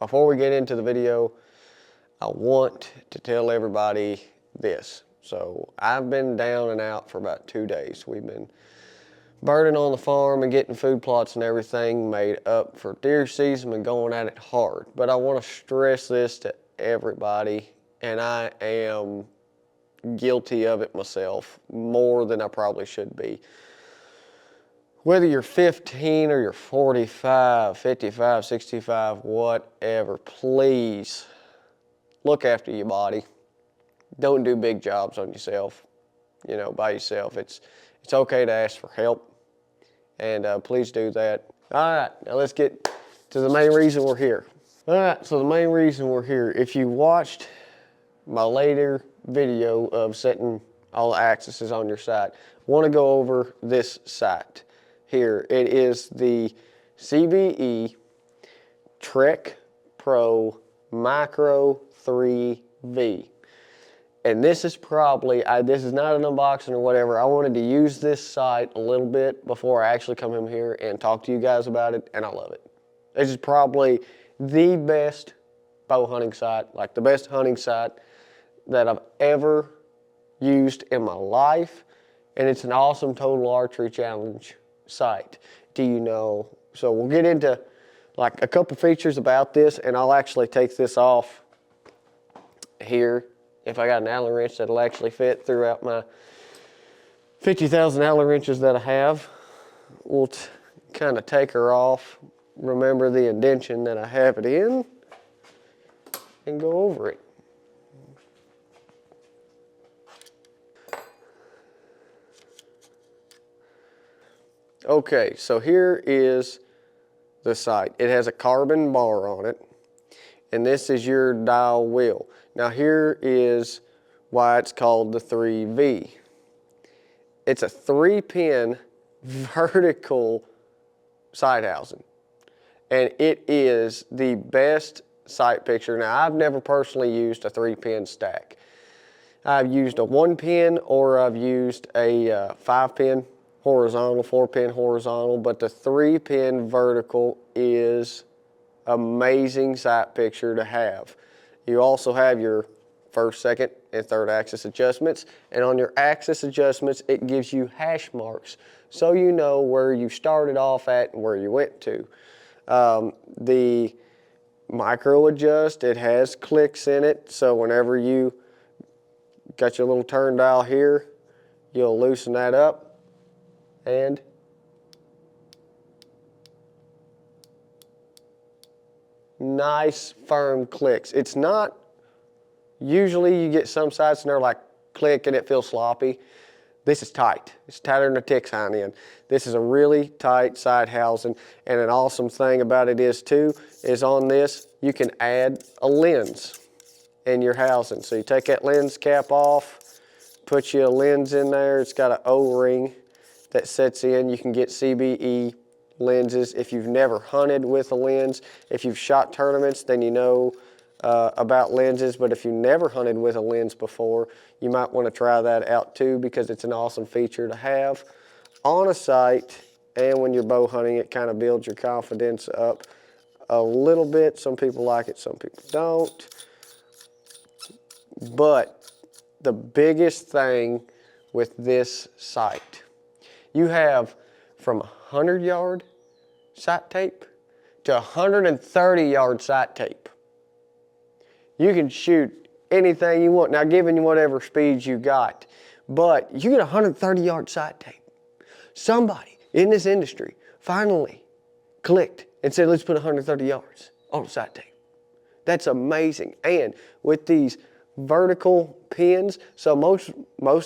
before we get into the video, I want to tell everybody this. So I've been down and out for about 2 days. We've been birding on the farm and getting food plots and everything made up for deer season and going at it hard. But I want to stress this to everybody, and I am guilty of it myself more than I probably should be. Whether you're 15 or you're 45, 55, 65, whatever, please look after your body. Don't do big jobs on yourself, by yourself. It's okay to ask for help, and please do that. All right, now let's get to the main reason we're here. All right, so the main reason we're here, if you watched my later video of setting all the axes on your sight, I want to go over this sight here. It is the CBE Trek Pro Micro 3V. And this is probably, this is not an unboxing or whatever. I wanted to use this sight a little bit before I actually come in here and talk to you guys about it, and I love it. This is probably the best bow hunting sight, like the best hunting sight that I've ever used in my life, and it's an awesome Total Archery Challenge sight. So we'll get into like a couple features about this, and I'll actually take this off here. If I got an Allen wrench that'll actually fit throughout my 50,000 Allen wrenches that I have, we'll kind of take her off, remember the indention that I have it in, and go over it. Okay, so here is the sight. It has a carbon bar on it, and this is your dial wheel. Now here is why it's called the 3V. It's a 3-pin vertical sight housing, and it is the best sight picture. Now I've never personally used a 3-pin stack. I've used a 1-pin, or I've used a 5-pin horizontal, 4-pin horizontal, but the 3-pin vertical is amazing sight picture to have. You also have your first, second, and third axis adjustments, and on your axis adjustments, it gives you hash marks, so you know where you started off at and where you went to. The micro adjust, it has clicks in it, so whenever you got your little turn dial here, you'll loosen that up, and nice firm clicks. It's not, usually you get some sights and they're like click and it feels sloppy. This is tight. It's tighter than a tick's hind end. This is a really tight sight housing, and an awesome thing about it is on this you can add a lens in your housing. So you take that lens cap off, put you a lens in there. It's got an O-ring that sets in. You can get CBE lenses if you've never hunted with a lens. If you've shot tournaments, then you know about lenses, but if you've never hunted with a lens before, you might want to try that out too, because it's an awesome feature to have on a sight, and when you're bow hunting, it kind of builds your confidence up a little bit. Some people like it, some people don't. But the biggest thing with this sight, you have from 100-yard sight tape to 130-yard sight tape. You can shoot anything you want. Now, given whatever speeds you got, but you get 130-yard sight tape. Somebody in this industry finally clicked and said, let's put 130 yards on the sight tape. That's amazing. And with these vertical pins, so most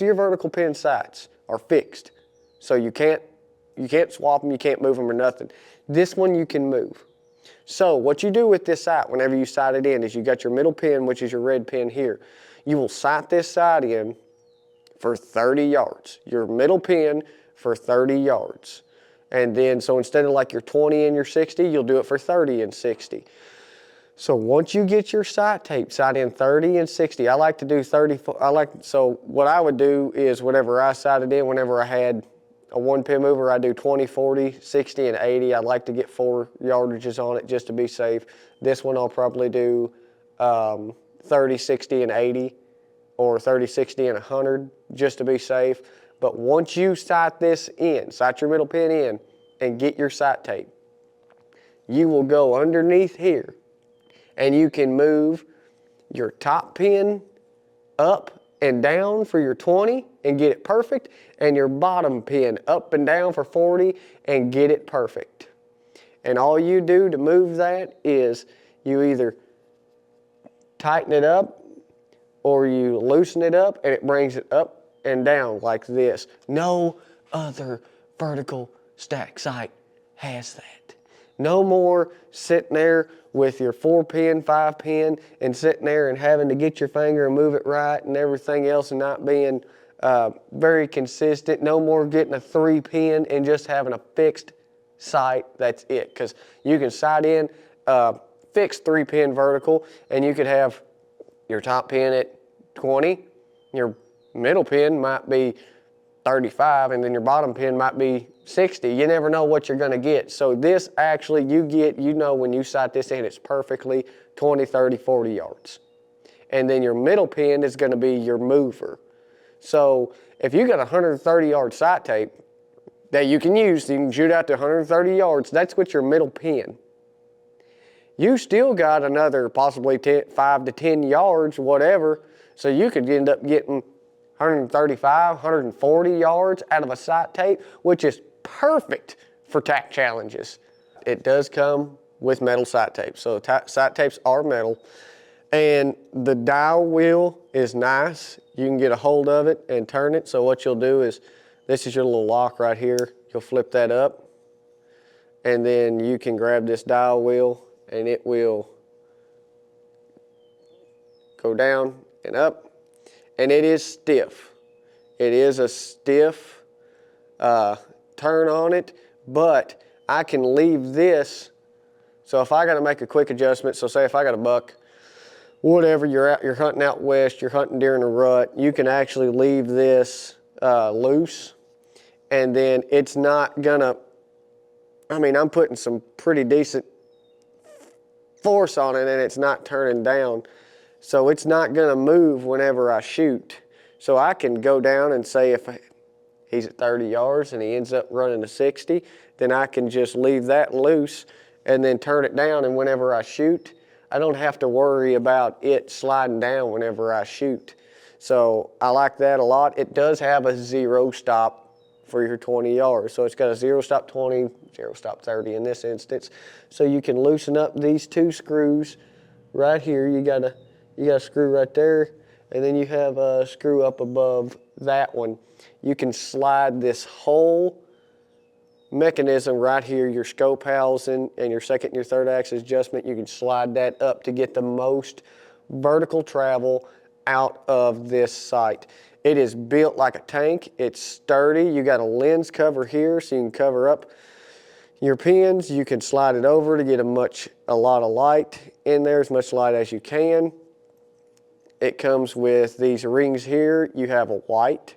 of your vertical pin sights are fixed. So you can't swap them, you can't move them or nothing. This one you can move. So what you do with this sight whenever you sight it in is you got your middle pin, which is your red pin here. You will sight this sight in for 30 yards. Your middle pin for 30 yards. And then, so instead of like your 20 and your 60, you'll do it for 30 and 60. So once you get your sight tape, sight in 30 and 60. I like to do 30, so what I would do is whenever I sighted in, whenever I had a 1-pin mover, I do 20, 40, 60, and 80. I like to get 4 yardages on it just to be safe. This one I'll probably do 30, 60, and 80, or 30, 60, and 100 just to be safe. But once you sight this in, sight your middle pin in, and get your sight tape, you will go underneath here, and you can move your top pin up and down for your 20 and get it perfect, and your bottom pin up and down for 40 and get it perfect. And all you do to move that is you either tighten it up or you loosen it up, and it brings it up and down like this. No other vertical stack sight has that. No more sitting there with your 4-pin, 5-pin, and sitting there and having to get your finger and move it right and everything else, and not being very consistent. No more getting a 3-pin and just having a fixed sight. That's it. Because you can sight in fixed 3-pin vertical, and you could have your top pin at 20, your middle pin might be 35, and then your bottom pin might be 60. You never know what you're gonna get. So this actually, you know when you sight this in, it's perfectly 20, 30, 40 yards. And then your middle pin is gonna be your mover. So if you got a 130-yard sight tape that you can use, you can shoot out to 130 yards, that's with your middle pin. You still got another possibly 5 to 10 yards, whatever, so you could end up getting 135, 140 yards out of a sight tape, which is perfect for tack challenges. It does come with metal sight tape. So sight tapes are metal, and the dial wheel is nice. You can get a hold of it and turn it. So what you'll do is, this is your little lock right here. You'll flip that up, and then you can grab this dial wheel, and it will go down and up, and it is stiff. It is a stiff turn on it, but I can leave this. So if I got to make a quick adjustment, so say if I got a buck, whatever, you're hunting out west, you're hunting during a rut, you can actually leave this loose, and then it's not gonna, I mean, I'm putting some pretty decent force on it, and it's not turning down. So it's not gonna move whenever I shoot. So I can go down and say if he's at 30 yards and he ends up running to 60, then I can just leave that loose and then turn it down, and whenever I shoot, I don't have to worry about it sliding down whenever I shoot. So I like that a lot. It does have a 0 stop for your 20 yards. So it's got a 0 stop 20, 0 stop 30 in this instance. So you can loosen up these 2 screws right here. You got a screw right there, and then you have a screw up above that one. You can slide this whole mechanism right here, your scope housing and your second and your third axis adjustment, you can slide that up to get the most vertical travel out of this sight. It is built like a tank. It's sturdy. You got a lens cover here, so you can cover up your pins. You can slide it over to get a lot of light in there, as much light as you can. It comes with these rings here. You have a white,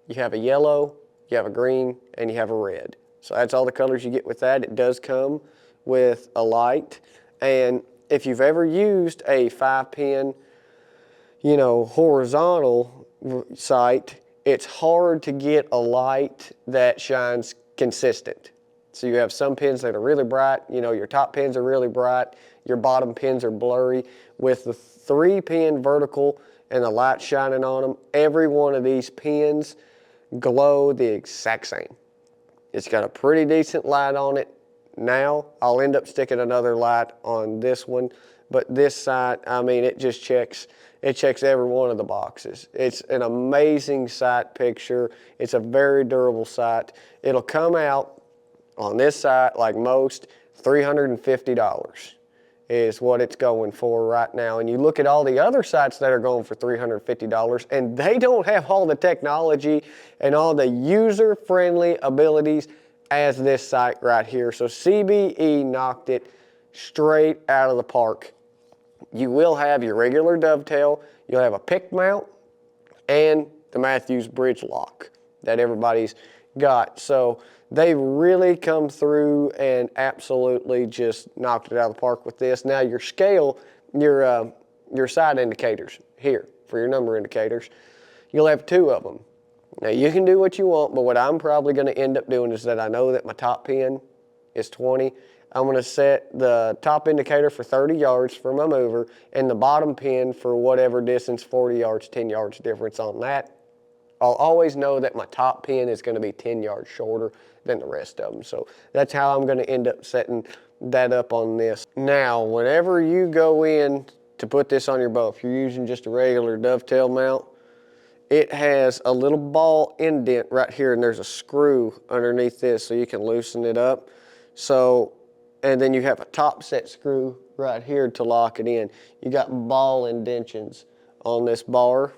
you have a yellow, you have a green, and you have a red. So that's all the colors you get with that. It does come with a light. And if you've ever used a 5-pin, horizontal sight, it's hard to get a light that shines consistent. So you have some pins that are really bright, your top pins are really bright, your bottom pins are blurry. With the 3-pin vertical and the light shining on them, every one of these pins glow the exact same. It's got a pretty decent light on it now. I'll end up sticking another light on this one, but this sight, I mean, it checks every one of the boxes. It's an amazing sight picture. It's a very durable sight. It'll come out on this sight, like most, $350 is what it's going for right now. And you look at all the other sights that are going for $350, and they don't have all the technology and all the user-friendly abilities as this sight right here. So CBE knocked it straight out of the park. You will have your regular dovetail, you'll have a pick mount, and the Matthews bridge lock that everybody's got. So they really come through and absolutely just knocked it out of the park with this. Now your scale, your side indicators here for your number indicators, you'll have 2 of them. Now you can do what you want, but what I'm probably going to end up doing is that I know that my top pin is 20. I'm going to set the top indicator for 30 yards for my mover and the bottom pin for whatever distance, 40 yards, 10 yards difference on that. I'll always know that my top pin is going to be 10 yards shorter than the rest of them. So that's how I'm going to end up setting that up on this. Now, whenever you go in to put this on your bow, if you're using just a regular dovetail mount, it has a little ball indent right here, and there's a screw underneath this so you can loosen it up. So, and then you have a top set screw right here to lock it in. You got ball indentions on this bar.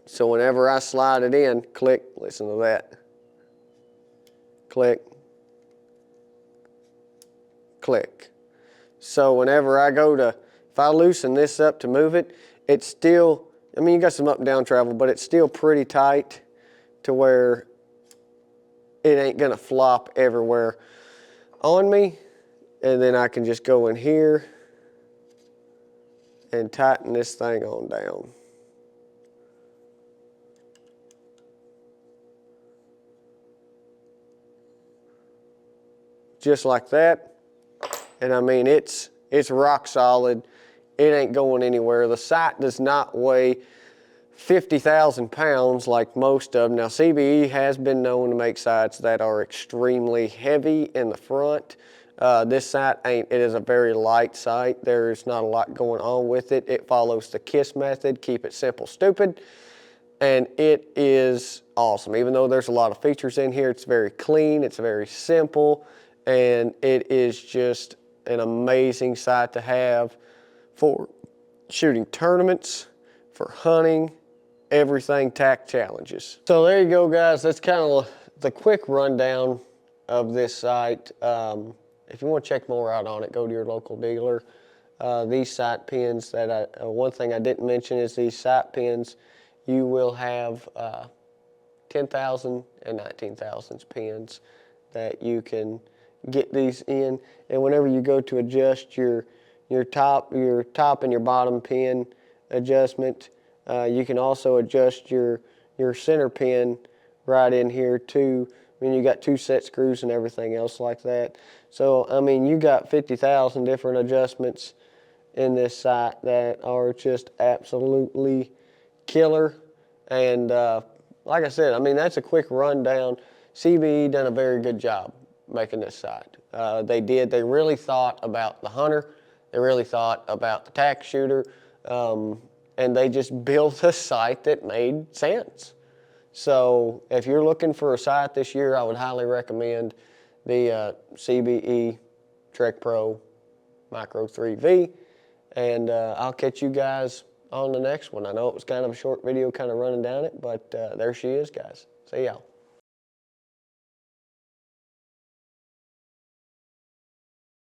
So whenever I slide it in, click, listen to that. Click, click. So whenever I go to, if I loosen this up to move it, it's still, I mean, you got some up and down travel, but it's still pretty tight to where it ain't gonna flop everywhere on me. And then I can just go in here and tighten this thing on down. Just like that. And I mean, it's rock solid. It ain't going anywhere. The sight does not weigh 50,000 pounds like most of them. Now, CBE has been known to make sights that are extremely heavy in the front. This sight ain't, it is a very light sight. There's not a lot going on with it. It follows the KISS method, keep it simple, stupid. And it is awesome. Even though there's a lot of features in here, it's very clean, it's very simple, and it is just an amazing sight to have for shooting tournaments, for hunting, everything tack challenges. So there you go, guys. That's kind of the quick rundown of this sight. If you want to check more out on it, go to your local dealer. These sight pins that one thing I didn't mention is these sight pins, you will have 10,000 and 19,000 pins that you can get these in. And whenever you go to adjust your top and your bottom pin adjustment, you can also adjust your center pin right in here too. I mean, you got 2 set screws and everything else like that. So, I mean, you got 50,000 different adjustments in this sight that are just absolutely killer. And like I said, I mean, that's a quick rundown. CBE done a very good job making this sight. They really thought about the hunter. They really thought about the tack shooter. And they just built a sight that made sense. So if you're looking for a sight this year, I would highly recommend the CBE Trek Pro Micro 3V. And I'll catch you guys on the next one. I know it was kind of a short video, kind of running down it, but there she is, guys. See y'all.